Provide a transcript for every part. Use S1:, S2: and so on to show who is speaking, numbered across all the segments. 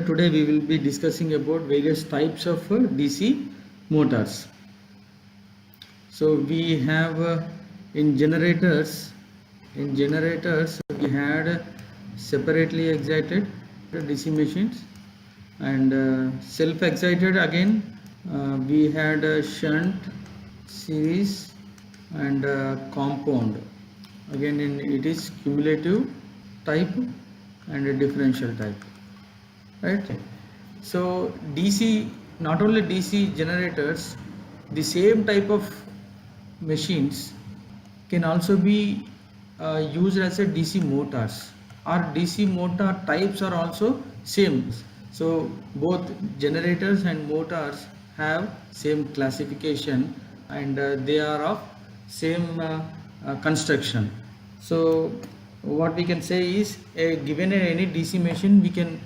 S1: Today we will be discussing about various types of DC motors. So we have in generators we had separately excited DC machines, and self-excited again we had shunt, series, and compound. Again it is cumulative type and a differential type, right? So DC, not only DC generators, the same type of machines can also be used as a DC motors, or DC motor types are also same. So both generators and motors have same classification, and they are of same construction. So what we can say is, given any DC machine, we can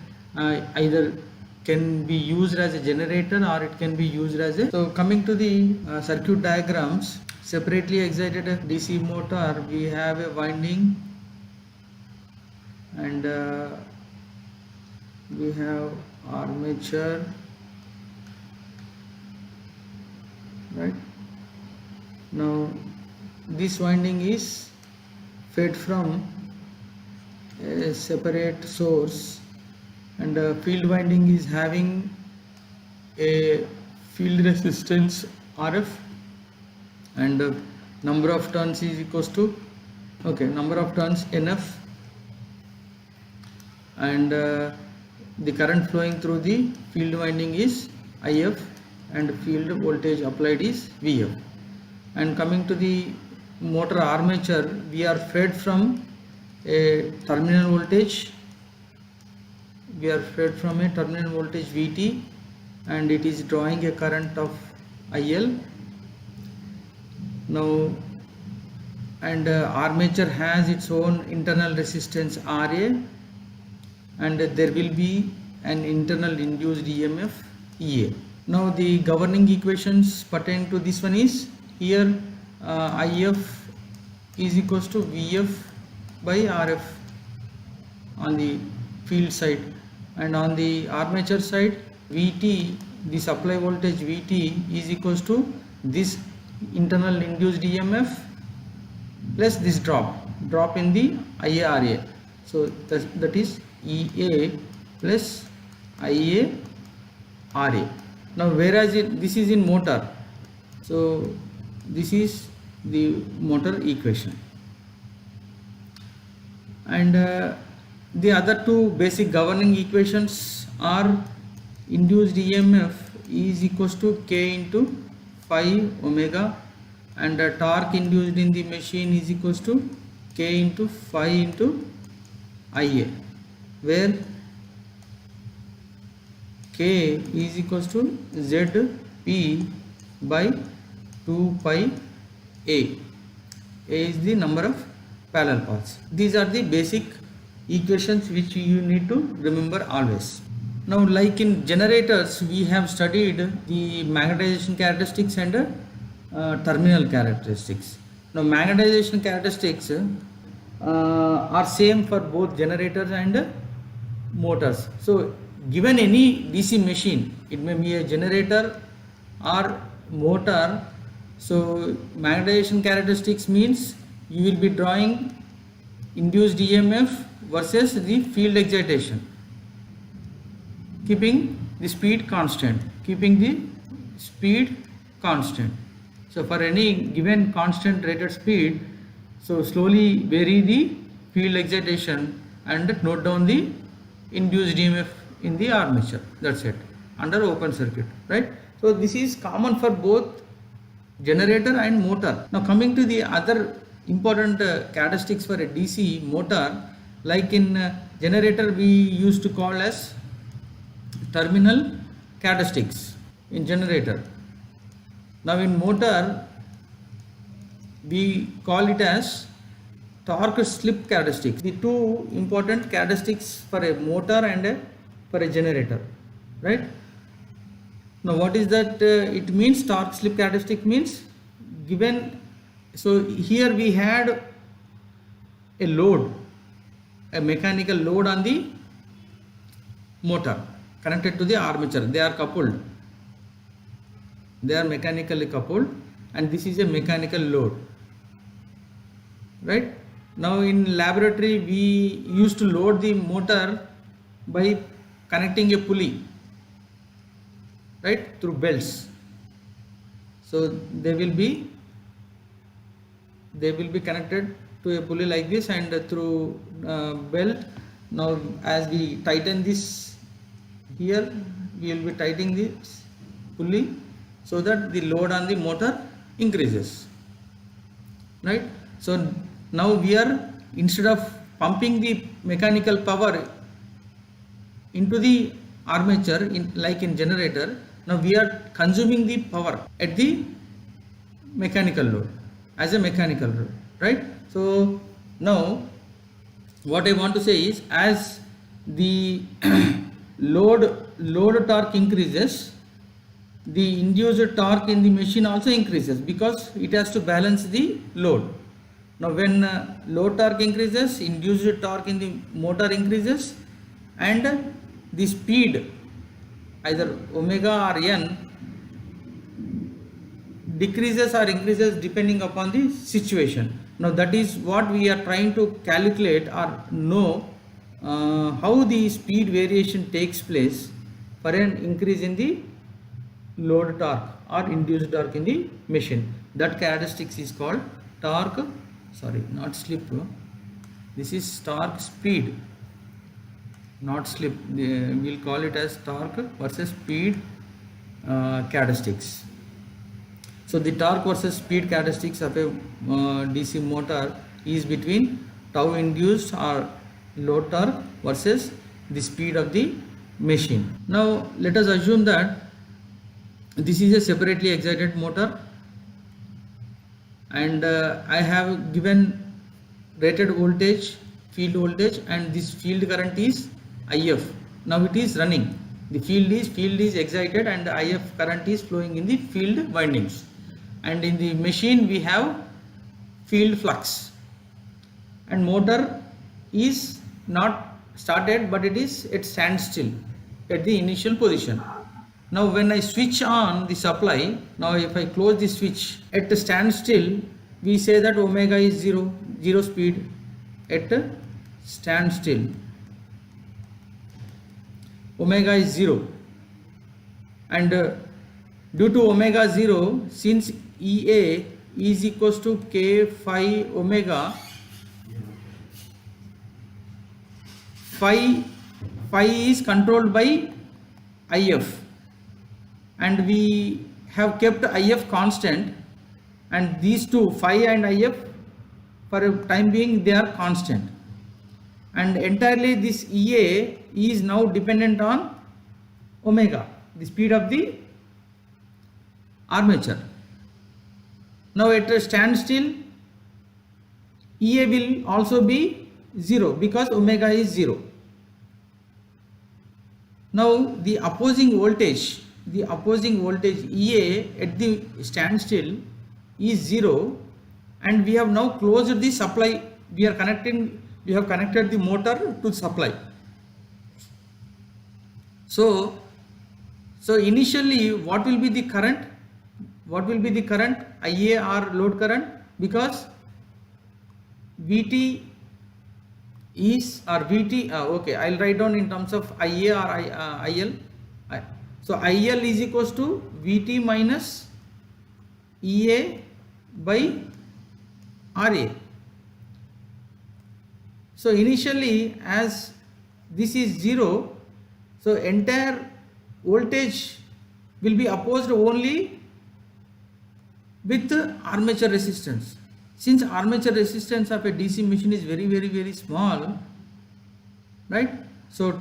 S1: either can be used as a generator or it can be used as a. So coming to the circuit diagrams, separately excited DC motor, we have a winding, and we have armature, right? Now this winding is fed from a separate source, and field winding is having a field resistance RF, and number of turns is equals to number of turns NF, and the current flowing through the field winding is IF, and field voltage applied is VF. And coming to the motor armature, we are fed from a terminal voltage, VT, and it is drawing a current of IL. Now, and armature has its own internal resistance RA, and there will be an internal induced EMF EA. Now the governing equations pertaining to this one is, here IF is equals to VF by RF on the field side, and on the armature side, VT, the supply voltage VT, is equals to this internal induced EMF plus this drop in the IARA. So that is EA plus IARA. Now whereas this is in motor, so this is the motor equation, and the other two basic governing equations are, induced EMF is equals to K into phi omega, and torque induced in the machine is equals to K into phi into IA, where K is equals to ZP by 2 pi A. A is the number of parallel paths. These are the basic equations which you need to remember always. Now, like in generators, we have studied the magnetization characteristics and terminal characteristics. Now, magnetization characteristics are same for both generators and motors. So given any DC machine, it may be a generator or motor, so magnetization characteristics means you will be drawing induced EMF versus the field excitation, keeping the speed constant. So for any given constant rated speed, so slowly vary the field excitation and note down the induced EMF in the armature. That's it, under open circuit, right? So this is common for both generator and motor. Now coming to the other important characteristics for a DC motor, like in generator we used to call as terminal characteristics in generator. Now in motor we call it as torque slip characteristics. The two important characteristics for a motor and for a generator, right? Now what is that? It means torque slip characteristic means, given, so here we had a load, a mechanical load on the motor. connected to the armature. They are coupled. They are mechanically coupled, and this is a mechanical load. Right? Now in laboratory we used to load the motor by connecting a pulley, right, through belts. So they will be connected to a pulley like this, and through belt. Now as we tighten this here, we will be tightening this pulley so that the load on the motor increases, right? So now we are, instead of pumping the mechanical power into the armature like in generator, now we are consuming the power at the mechanical load as a mechanical load, right? So now what I want to say is, as the load torque increases, the induced torque in the machine also increases, because it has to balance the load. Now when load torque increases, induced torque in the motor increases, and the speed, either omega or n, decreases or increases depending upon the situation. Now that is what we are trying to calculate or know, how the speed variation takes place for an increase in the load torque or induced torque in the machine. That characteristics is called torque, sorry, not slip, this is torque speed, not slip. We'll call it as torque versus speed characteristics. So the torque versus speed characteristics of a DC motor is between tau induced or load torque versus the speed of the machine. Now let us assume that this is a separately excited motor, and I have given rated voltage, field voltage, and this field current is IF. Now it is running. The field is excited, and the IF current is flowing in the field windings. And in the machine we have field flux, and motor is not started, but it is at standstill at the initial position. Now when I switch on the supply, now if I close the switch at the standstill, we say that omega is zero speed at standstill. Omega is 0, and due to omega 0, since EA is equals to K phi omega, phi is controlled by IF, and we have kept IF constant, and these two, phi and IF, for a time being they are constant, and entirely this EA is now dependent on omega, the speed of the armature. Now at a standstill, EA will also be 0 because omega is 0. Now the opposing voltage EA at the standstill is 0, and we have now closed the supply. We have connected the motor to supply. So initially what will be the current? IA or load current, because VT is, or VT, okay, I'll write down in terms of IA or IL. So IL is equals to VT minus EA by RA. So initially, as this is 0, so entire voltage will be opposed only with armature resistance. Since armature resistance of a DC machine is very small, right? So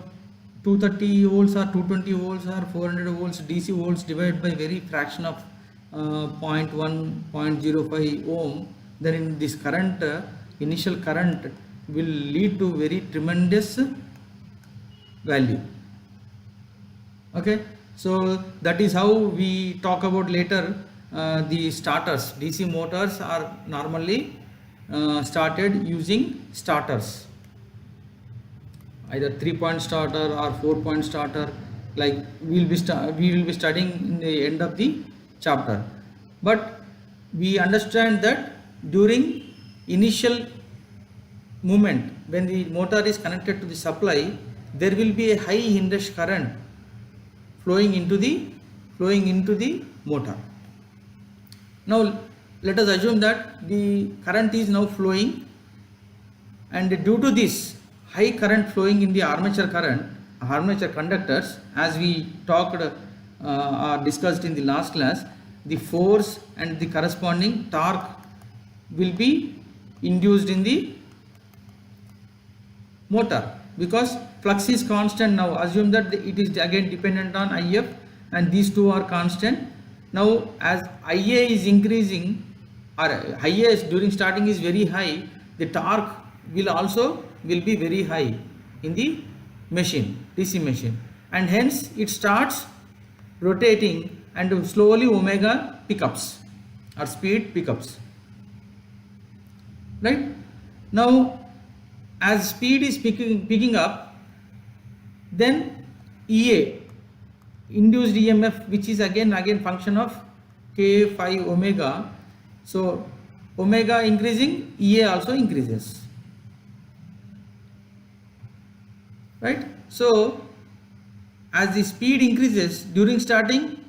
S1: 230 volts or 220 volts or 400 volts DC volts divided by very fraction of 0.1, 0.05 ohm, then in this current, initial current will lead to very tremendous value. Okay, so that is how we talk about later. The starters, DC motors are normally started using starters, either 3-point starter or 4-point starter, like we will be studying in the end of the chapter. But we understand that during initial movement, when the motor is connected to the supply, there will be a high induced current flowing into the motor. Now let us assume that the current is now flowing, and due to this high current flowing in the armature conductors, as we talked or discussed in the last class, the force and the corresponding torque will be induced in the motor, because flux is constant. Now assume that it is again dependent on IF, and these two are constant. Now as IA is increasing, or IA during starting is very high, the torque will be very high in the machine, DC machine, and hence it starts rotating, and slowly omega pickups or speed pickups, right? Now as speed is picking up, then EA, induced EMF, which is again function of K phi omega, so omega increasing, EA also increases, right? So as the speed increases during starting,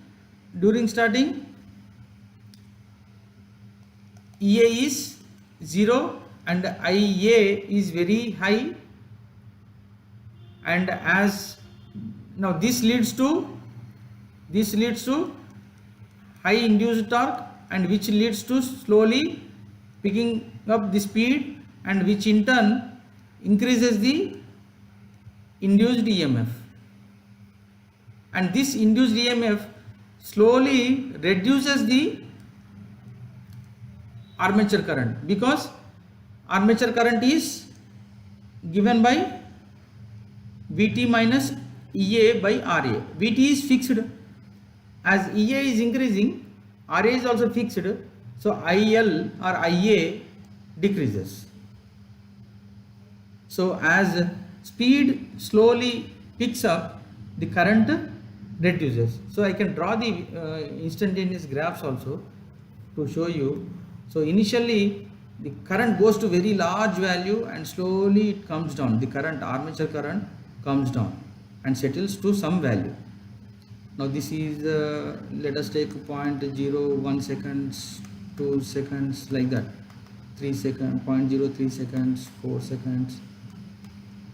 S1: EA is 0 and IA is very high, and as now this leads to high induced torque, and which leads to slowly picking up the speed, and which in turn increases the induced EMF, and this induced EMF slowly reduces the armature current, because armature current is given by Vt minus Ea by Ra. Vt is fixed. As Ea is increasing, Ra is also fixed, so IL or Ia decreases. So as speed slowly picks up, the current reduces. So I can draw the instantaneous graphs also to show you. So initially the current goes to very large value, and slowly it comes down. The current, armature current, comes down and settles to some value. Now this is let us take 0.01 seconds, 2 seconds, like that, 3 seconds, 0.03 seconds, 4 seconds,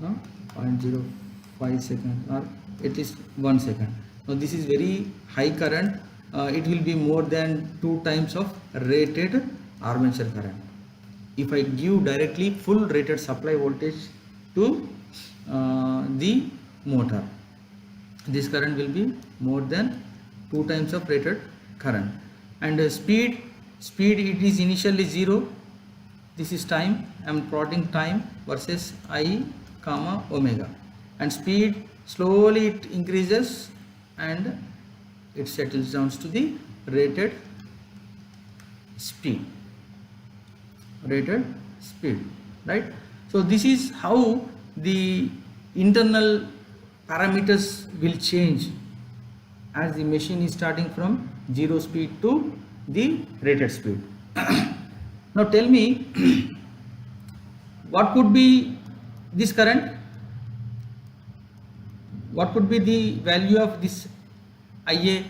S1: 0.05 seconds, or at least 1 second. Now this is very high current. It will be more than 2 times of rated armature current. If I give directly full rated supply voltage to the motor, this current will be more than 2 times of rated current. And speed it is initially 0. This is time. I am plotting time versus I comma omega, and speed slowly it increases and it settles down to the rated speed, right? So this is how the internal parameters will change as the machine is starting from 0 speed to the rated speed. Now tell me, what could be this current? What could be the value of this Ia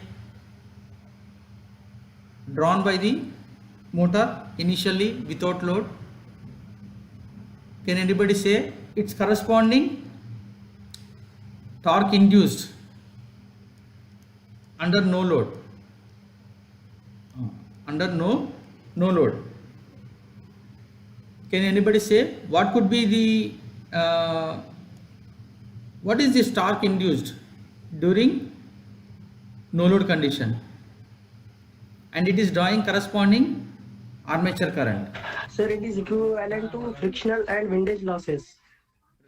S1: drawn by the motor initially without load? Can anybody say its corresponding torque induced under no load? Under no load. Can anybody say what could be the what is this torque induced during no load condition, and it is drawing corresponding armature current?
S2: Sir, it is equivalent to frictional and windage losses.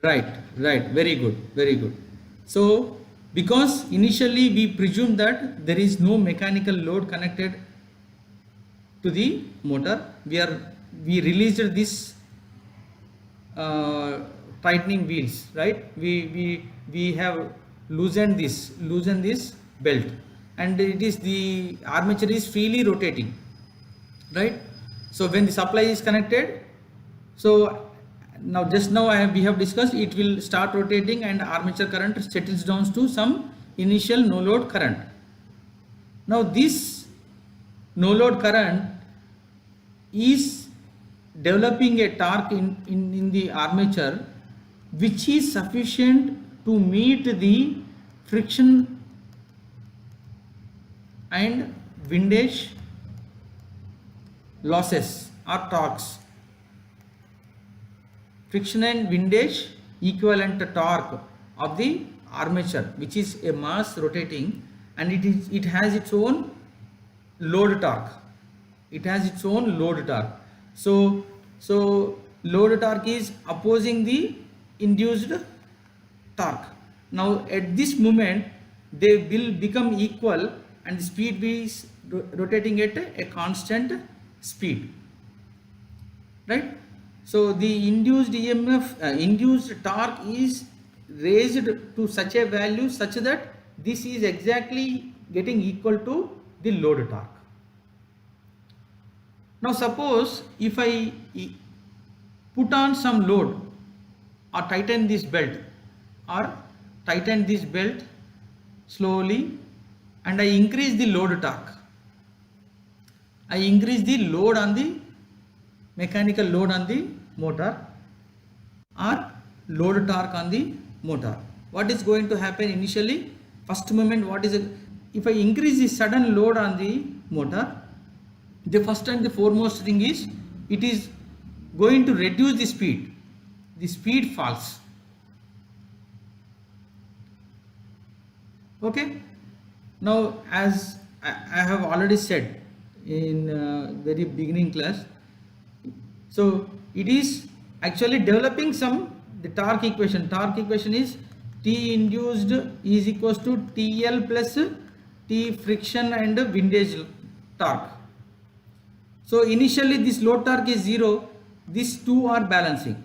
S1: Right, very good. So because initially we presume that there is no mechanical load connected to the motor, we released this tightening wheels, right? We have loosen this belt, and it is the armature is freely rotating, right? So when the supply is connected, so now just now we have discussed, it will start rotating and armature current settles down to some initial no load current. Now this no load current is developing a torque in the armature which is sufficient to meet the friction and windage losses or torques. Friction and windage equivalent torque of the armature, which is a mass rotating, and it has its own load torque. It has its own load torque. So load torque is opposing the induced torque. Now at this moment they will become equal and the speed is rotating at a constant speed, right? So the induced EMF, induced torque is raised to such a value such that this is exactly getting equal to the load torque. Now suppose if I put on some load or tighten this belt slowly, and I increase the load torque. I increase the load on the mechanical load on the motor or load torque on the motor. What is going to happen initially? First moment, what is it? If I increase the sudden load on the motor, the first and the foremost thing is it is going to reduce the speed. The speed falls. Okay. Now, as I have already said in very beginning class, so it is actually developing the torque equation. Torque equation is T induced is equals to TL plus T friction and windage torque. So initially this load torque is 0, these two are balancing.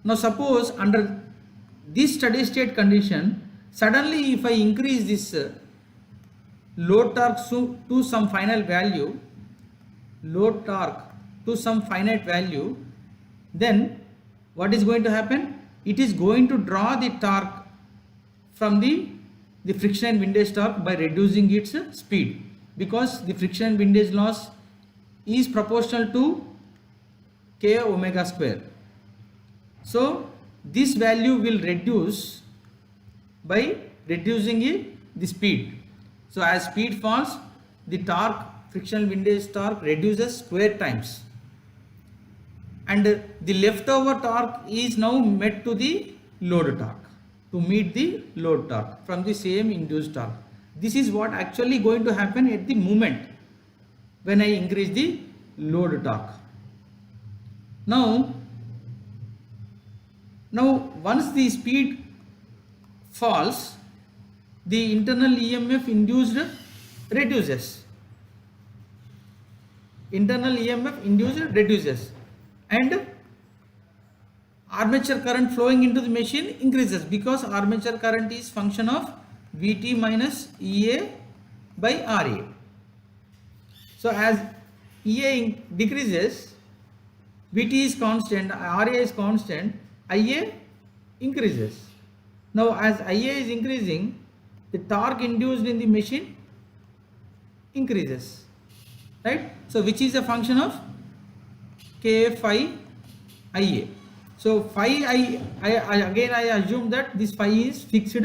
S1: Now suppose under this steady state condition, suddenly if I increase this load torque to some final value, then what is going to happen? It is going to draw the torque from the friction and windage torque by reducing its speed, because the friction and windage loss is proportional to k omega square. So this value will reduce by reducing the speed. So as speed falls, the torque, frictional windage torque reduces square times, and the leftover torque is now met to the load torque, to meet the load torque from the same induced torque. This is what actually going to happen at the moment when I increase the load torque. Now once the speed falls, the internal EMF induced reduces. Internal EMF induced reduces, and armature current flowing into the machine increases, because armature current is function of Vt minus Ea by Ra. So as Ea decreases, Vt is constant, Ra is constant, Ia increases. Now as Ia is increasing, the torque induced in the machine increases, right? So which is a function of K phi Ia. So phi I assume that this phi is fixed,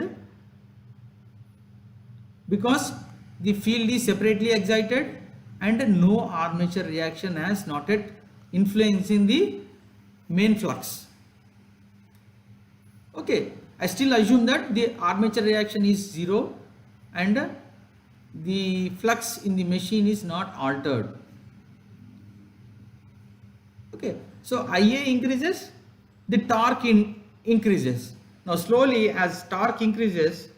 S1: because the field is separately excited and no armature reaction has not yet influencing the main flux. Okay, I still assume that the armature reaction is 0 and the flux in the machine is not altered. Okay, so Ia increases, the torque increases. Now slowly as torque increases,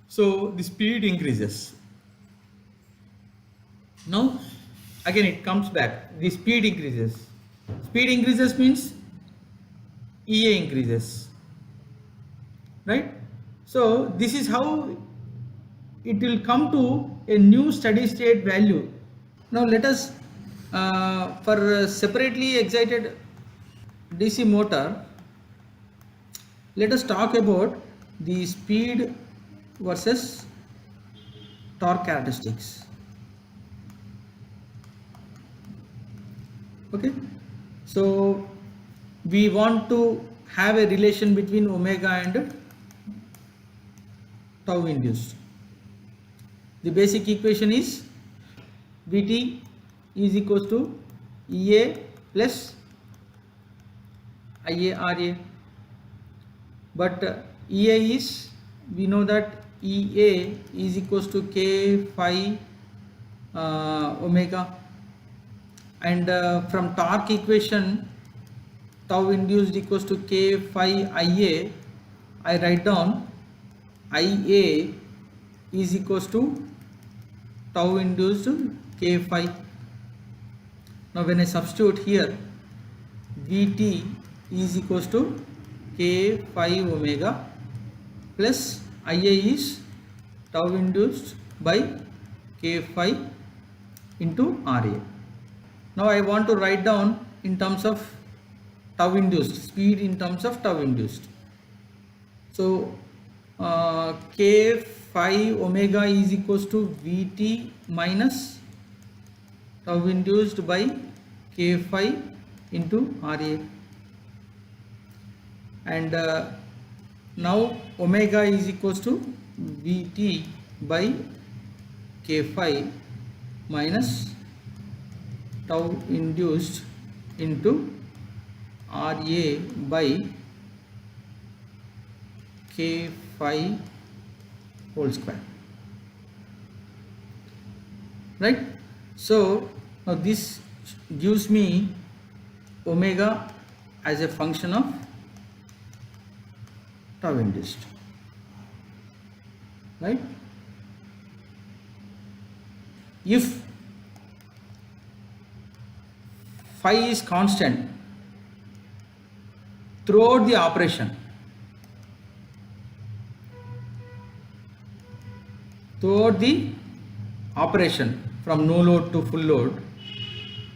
S1: so the speed increases. Now again it comes back, the speed increases. Speed increases means Ea increases, right? So this is how it will come to a new steady state value. Now let us for separately excited DC motor, let us talk about the speed versus torque characteristics. Okay, so we want to have a relation between omega and tau induced. The basic equation is Vt is equals to Ea plus IaRa, but Ea is, we know that Ea is equals to K phi omega, and from torque equation tau induced equals to K phi Ia, I write down Ia is equals to tau induced K phi. Now when I substitute here, Vt is equals to K phi omega plus Ia is tau induced by K phi into Ra. Now I want to write down in terms of tau induced, speed in terms of tau induced. So K phi omega is equals to Vt minus tau induced by K phi into Ra, and now omega is equals to Vt by K phi minus tau induced into Ra by K phi whole square, right? So now this gives me omega as a function of tau induced, right? If phi is constant throughout the operation, from no load to full load,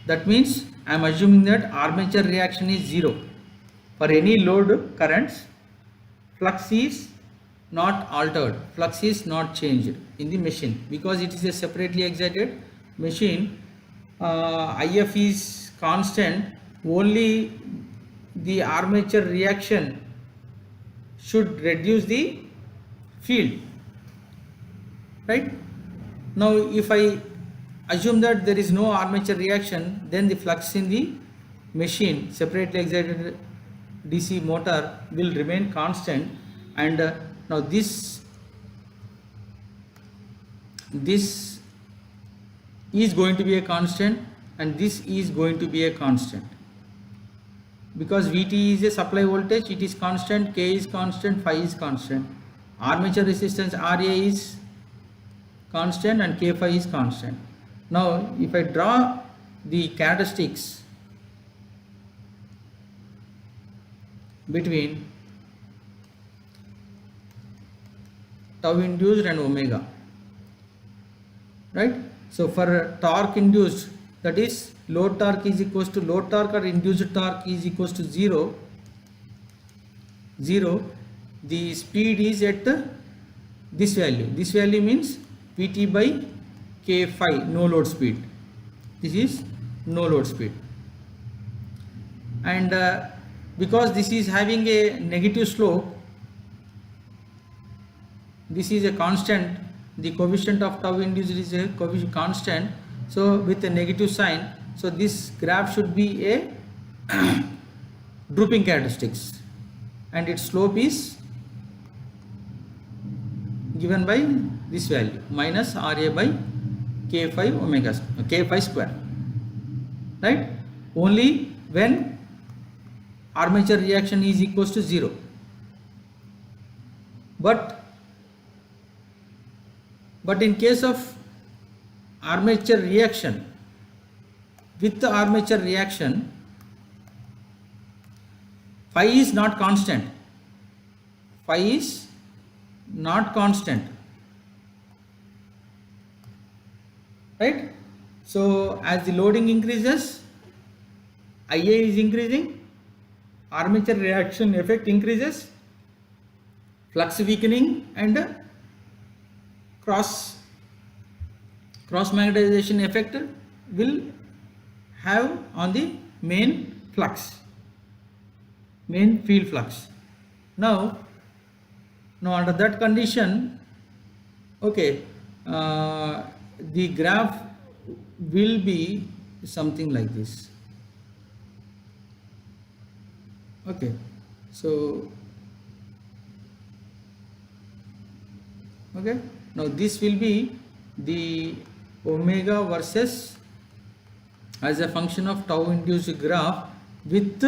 S1: that means I am assuming that armature reaction is zero. For any load currents, flux is not altered, flux is not changed in the machine, because it is a separately excited machine. If is constant, only the armature reaction should reduce the field, right? Now if I assume that there is no armature reaction, then the flux in the machine, separately excited DC motor, will remain constant, and now this is going to be a constant and this is going to be a constant, because Vt is a supply voltage, it is constant, K is constant, phi is constant, armature resistance Ra is constant and K phi is constant. Now if I draw the characteristics between tau induced and omega, right? So for torque induced, that is load torque is equals to load torque or induced torque is equals to 0, the speed is at this value. This value means Vt by K phi, no load speed. This is no load speed, and because this is having a negative slope, this is a constant, the coefficient of tau induced is a coefficient constant, so with a negative sign, so this graph should be a drooping characteristics, and its slope is given by this value minus Ra by K phi omega, K phi square, right? Only when armature reaction is equals to 0, but in case of armature reaction, with the armature reaction, phi is not constant, phi is not constant, right? So as the loading increases, Ia is increasing, armature reaction effect increases, flux weakening and cross magnetization effect will have on the main flux, main field flux. Now under that condition, okay, the graph will be something like this. Okay, so okay, now this will be the omega versus as a function of tau induced graph with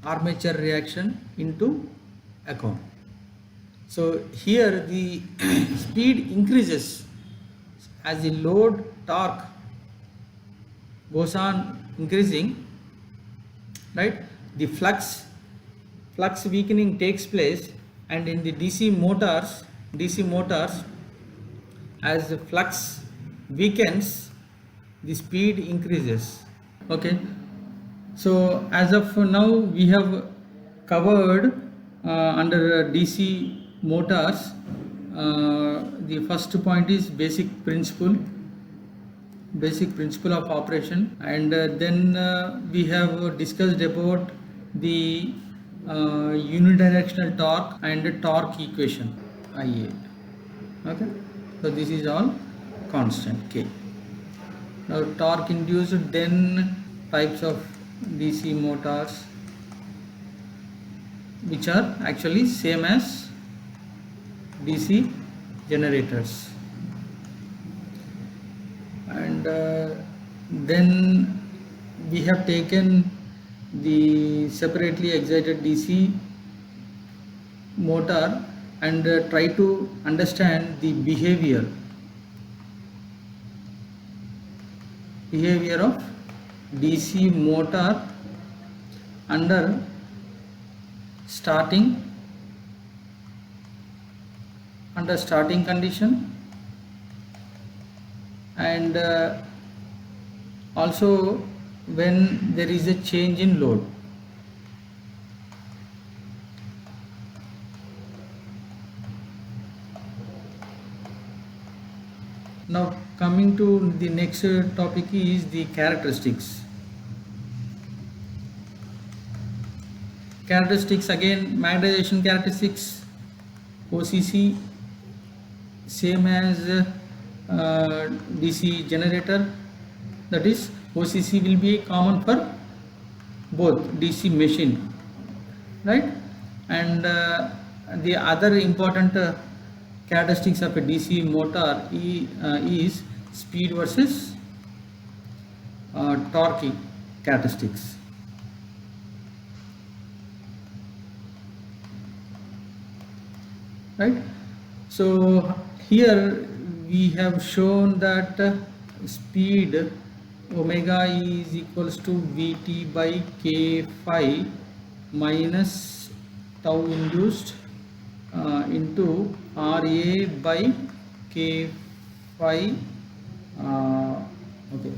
S1: armature reaction into account. So here the speed increases as the load torque goes on increasing, right? The flux weakening takes place, and in the DC motors as the flux weakens, the speed increases. Okay, so as of now we have covered under DC motors. The first point is basic principle of operation, and then we have discussed about the unidirectional torque and torque equation Ia. Okay, so this is all constant K. Now torque induced, then types of DC motors which are actually same as DC generators, and then we have taken the separately excited DC motor and try to understand the behavior of DC motor under starting condition, and also when there is a change in load. Now coming to the next topic is the characteristics. Again, magnetization characteristics, OCC same as DC generator, that is OCC will be common for both DC machine, right? And the other important characteristics of a DC motor is speed versus torque characteristics. Right? So here we have shown that speed omega is equals to Vt by K phi minus tau induced into Ra by K phi okay,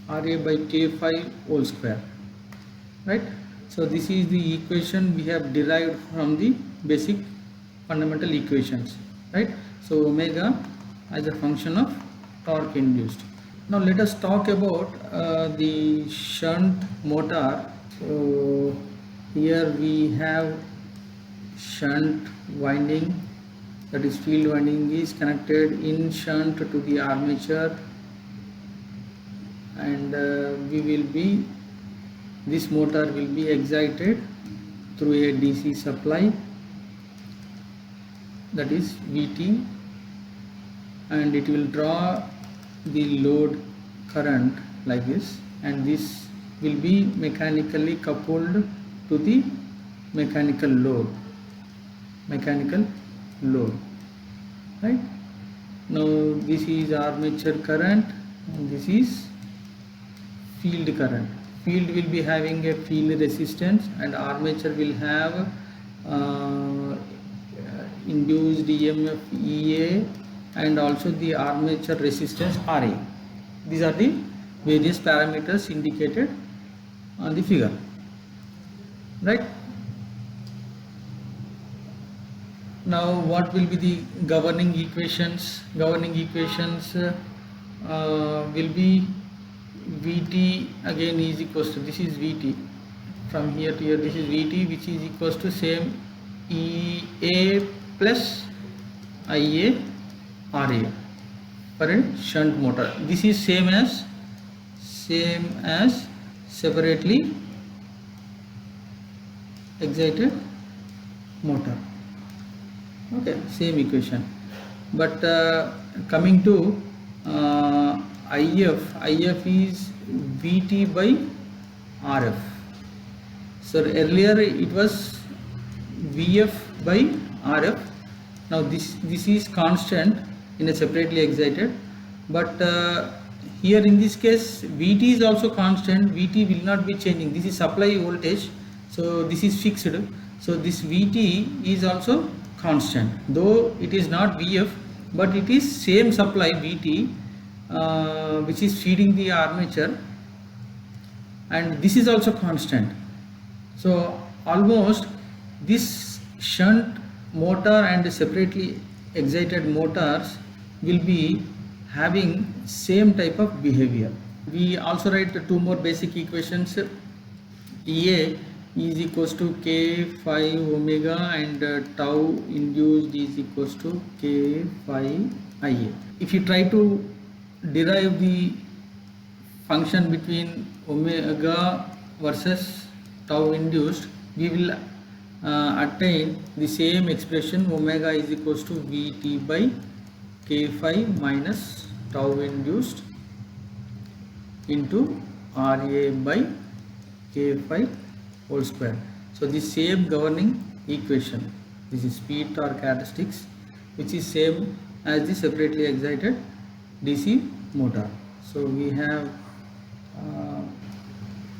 S1: Ra by K phi whole square, right? So this is the equation we have derived from the basic fundamental equations, right? So omega as a function of torque induced. Now let us talk about the shunt motor. So here we have shunt winding, that is field winding is connected in shunt to the armature, and this motor will be excited through a DC supply, that is Vt, and it will draw the load current like this, and this will be mechanically coupled to the mechanical load, right? Now this is armature current and this is field current. field will be having a field resistance, and armature will have induced EMF EA, and also the armature resistance RA. These are the various parameters indicated on the figure, right? Now what will be the governing equations? Governing equations will be Vt again is equals to, this is Vt, from here to here, this is Vt, which is equals to same EA plus IA RA for a shunt motor. This is same as separately excited motor. Okay, same equation. But coming to IF is Vt by RF. So earlier it was Vf by RF. Now this is constant in a separately excited, but here in this case Vt is also constant. Vt will not be changing. This is supply voltage, so this is fixed. So this Vt is also constant, though it is not Vf, but it is same supply Vt which is feeding the armature, and this is also constant. So almost this shunt motor and separately excited motors will be having same type of behavior. We also write two more basic equations. EA is equals to K phi omega, and tau induced is equals to K phi IA. If you try to derive the function between omega versus tau induced, we will attain the same expression, omega is equals to Vt by K phi minus tau induced into RA by K phi whole square. So the same governing equation, this is speed torque characteristics, which is same as the separately excited DC motor. So we have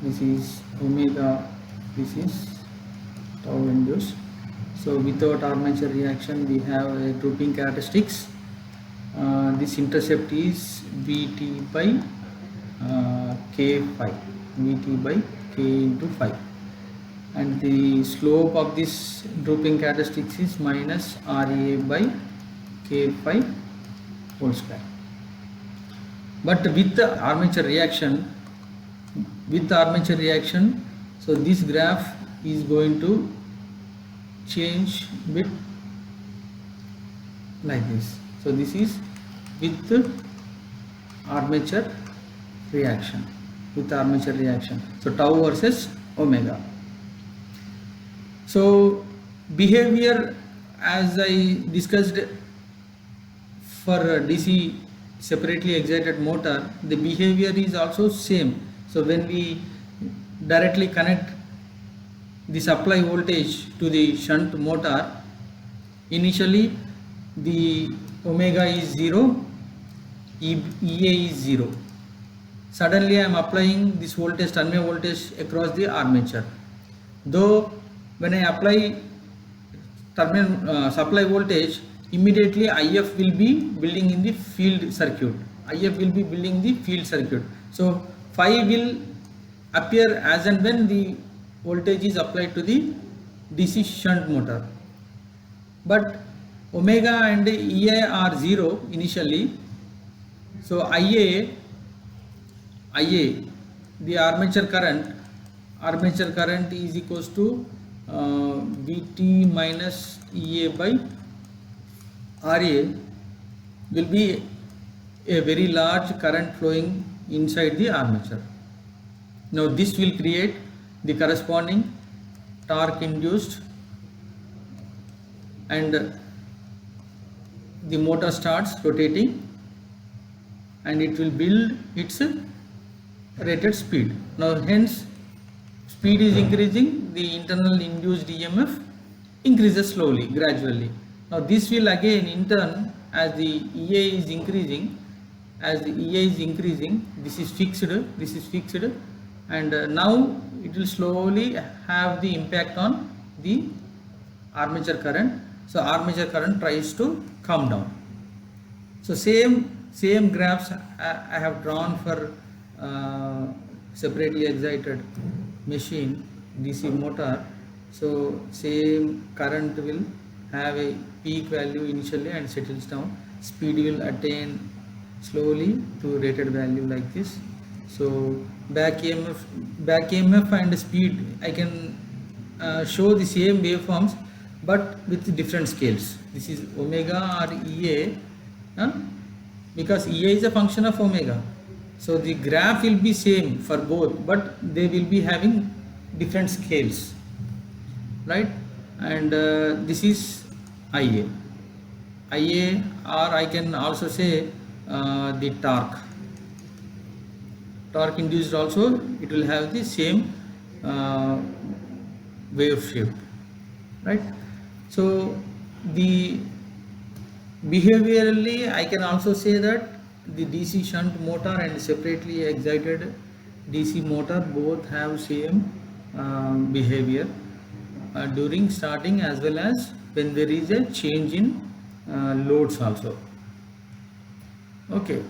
S1: this is omega, this is tau induced. So without armature reaction we have a drooping characteristics. This intercept is Vt by K phi, Vt by K into phi, and the slope of this drooping characteristics is minus RA by K phi whole square. But with the armature reaction, so this graph is going to change bit like this. So this is with the armature reaction, so tau versus omega. So behavior, as I discussed for DC separately excited motor, the behavior is also same. So when we directly connect the supply voltage to the shunt motor, initially the omega is 0, EA is 0. Suddenly I am applying this voltage, terminal voltage, across the armature. Though when I apply terminal supply voltage, immediately IF will be building in the field circuit. So phi will appear as and when the voltage is applied to the DC shunt motor. But omega and EA are 0 initially. So IA, the armature current is equals to Vt minus EA by RA, will be a very large current flowing inside the armature. Now this will create the corresponding torque induced, and the motor starts rotating, and it will build its rated speed. Now hence speed is increasing, the internal induced EMF increases slowly, gradually. Now this will again in turn, as the EA is increasing, this is fixed, and now it will slowly have the impact on the armature current. So armature current tries to come down. So same graphs I have drawn for separately excited machine DC motor. So same current will have a peak value initially and settles down. Speed will attain slowly to rated value like this. So back EMF and speed I can show the same waveforms but with different scales. This is omega or EA, because EA is a function of omega. So the graph will be same for both, but they will be having different scales, right? And this is IA. IA, or I can also say the torque. Torque induced also, it will have the same wave shape, right? So the behaviorally I can also say that the DC shunt motor and separately excited DC motor both have same behavior during starting as well as when there is a change in loads also. Okay.